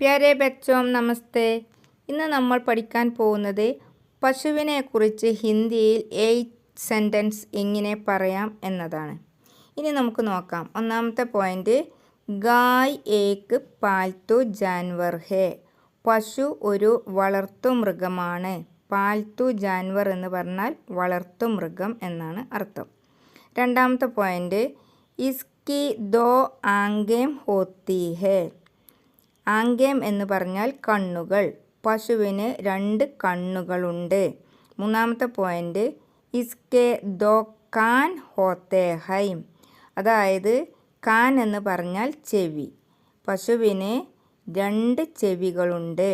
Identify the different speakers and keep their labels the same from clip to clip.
Speaker 1: പ്യാരെ ബച്ചോം നമസ്തേ. ഇന്ന് നമ്മൾ പഠിക്കാൻ പോകുന്നത് പശുവിനെക്കുറിച്ച് ഹിന്ദിയിൽ 8 സെൻറ്റൻസ് എങ്ങനെ പറയാം എന്നതാണ്. ഇനി നമുക്ക് നോക്കാം. ഒന്നാമത്തെ പോയിൻ്റ്, ഗായ് ഏക്ക് പാൽത്തു ജാൻവർ ഹേ. പശു ഒരു വളർത്തു മൃഗമാണ്. പാൽത്തു ജാൻവർ എന്ന് പറഞ്ഞാൽ വളർത്തു മൃഗം എന്നാണ് അർത്ഥം. രണ്ടാമത്തെ പോയിൻ്റ്, ഇസ്കി ദോ ആംഗേം ഹോത്തി ഹേ. ആംഗേം എന്ന് പറഞ്ഞാൽ കണ്ണുകൾ. പശുവിന് 2 കണ്ണുകളുണ്ട്. മൂന്നാമത്തെ പോയിൻ്റ്, ഇസ്കെ ദോ കാൻ ഹോത്തേ ഹൈ. അതായത് കാൻ എന്ന് പറഞ്ഞാൽ ചെവി. പശുവിന് 2 ചെവികളുണ്ട്.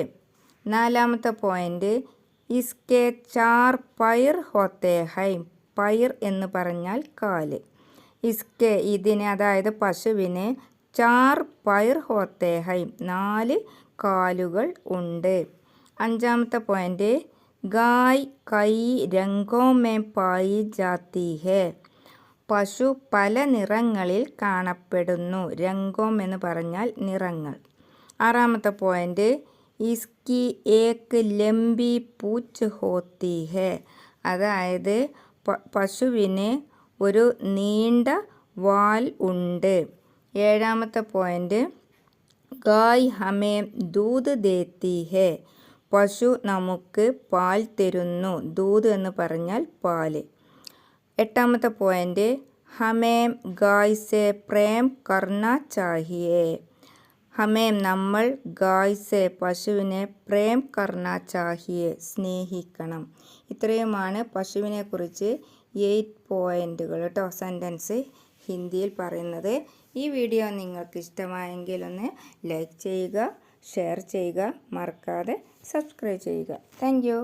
Speaker 1: നാലാമത്തെ പോയിൻ്റ്, ഇസ്കെ 4 പൈർ ഹോത്തേ ഹൈ. പൈർ എന്ന് പറഞ്ഞാൽ കാല്. ഇസ്കെ ഇതിന് അതായത് പശുവിന് 4 പൈർ ഹോത്തേ ഹൈ. 4 കാലുകൾ ഉണ്ട്. അഞ്ചാമത്തെ പോയിൻ്റ്, ഗായ് കൈ രംഗോ മേ പായി ജാത്തി ഹേ. പശു പല നിറങ്ങളിൽ കാണപ്പെടുന്നു. രംഗോം എന്ന് പറഞ്ഞാൽ നിറങ്ങൾ. ആറാമത്തെ പോയിൻ്റ്, ഇസ്കി ഏക് ലംബി പൂച്ച് ഹോത്തി ഹേ. അതായത് പശുവിന് ഒരു നീണ്ട വാൽ ഉണ്ട്. ഏഴാമത്തെ പോയിൻ്റ്, ഗായ് ഹമേ ദൂത് ദേത്തി ഹേ. പശു നമുക്ക് പാൽ തരുന്നു. ദൂത് എന്ന് പറഞ്ഞാൽ പാല്. എട്ടാമത്തെ പോയിൻ്റ്, ഹമേം ഗായ് സെ പ്രേം കർണ ചാഹിയേ. ഹമേം നമ്മൾ, ഗായ് സെ പശുവിനെ, പ്രേം കർണ ചാഹിയേ സ്നേഹിക്കണം. ഇത്രയുമാണ് പശുവിനെ കുറിച്ച് 8 പോയിൻ്റുകൾ കേട്ടോ, സെൻറ്റൻസ് ഹിന്ദിയിൽ പറയുന്നത്. ഈ വീഡിയോ നിങ്ങൾക്ക് ഇഷ്ടമായെങ്കിൽ ഒന്ന് ലൈക്ക് ചെയ്യുക, ഷെയർ ചെയ്യുക, മറക്കാതെ സബ്സ്ക്രൈബ് ചെയ്യുക. Thank you.